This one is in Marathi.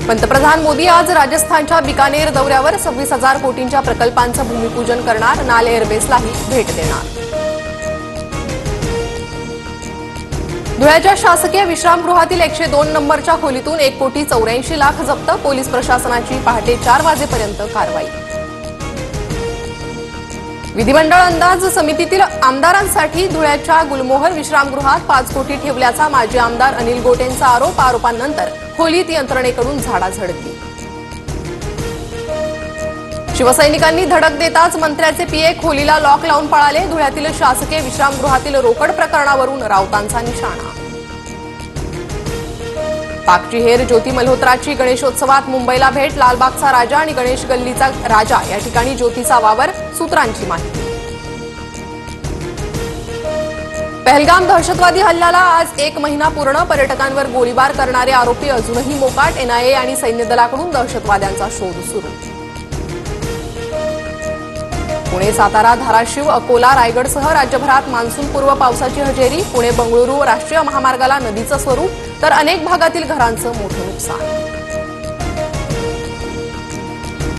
पंतप्रधान मोदी आज राजस्थानच्या बिकानेर दौऱ्यावर 26,000 कोटींच्या प्रकल्पांचं भूमिपूजन करणार. नाल एअरबेसलाही भेट देणार. धुळ्याच्या शासकीय विश्रामगृहातील 102 नंबरच्या खोलीतून 1,84,00,00,000 जप्त. पोलीस प्रशासनाची पहाटे 4 वाजेपर्यंत कारवाई. विधिमंडळ अंदाज समितीतील आमदारांसाठी धुळ्याच्या गुलमोहर विश्रामगृहात 5 कोटी ठेवल्याचा माजी आमदार अनिल गोटेंचा आरोप. आरोपांनंतर खोलीत यंत्रणेकडून झाडाझडती. शिवसैनिकांनी धडक देताच मंत्र्याचे पीए खोलीला लॉक लावून पळाले. धुळ्यातील शासकीय विश्रामगृहातील रोकड प्रकरणावरून राऊतांचा निशाणा. पाकची हेर ज्योती मल्होत्राची गणेशोत्सवात मुंबईला भेट. लालबागचा राजा आणि गणेश गल्लीचा राजा या ठिकाणी ज्योतीचा वावर. सूत्रांची माहिती. पहलगाम दहशतवादी हल्ल्याला आज 1 महिना पूर्ण. पर्यटकांवर गोळीबार करणारे आरोपी अजूनही मोकाट. एनआयए आणि सैन्य दलाकडून दहशतवाद्यांचा शोध सुरू. पुणे, सातारा, धाराशिव, अकोला, रायगडसह राज्यभरात मान्सूनपूर्व पावसाची हजेरी. पुणे बंगळुरू राष्ट्रीय महामार्गाला नदीचं स्वरूप तर अनेक भागातील घरांचं मोठं नुकसान.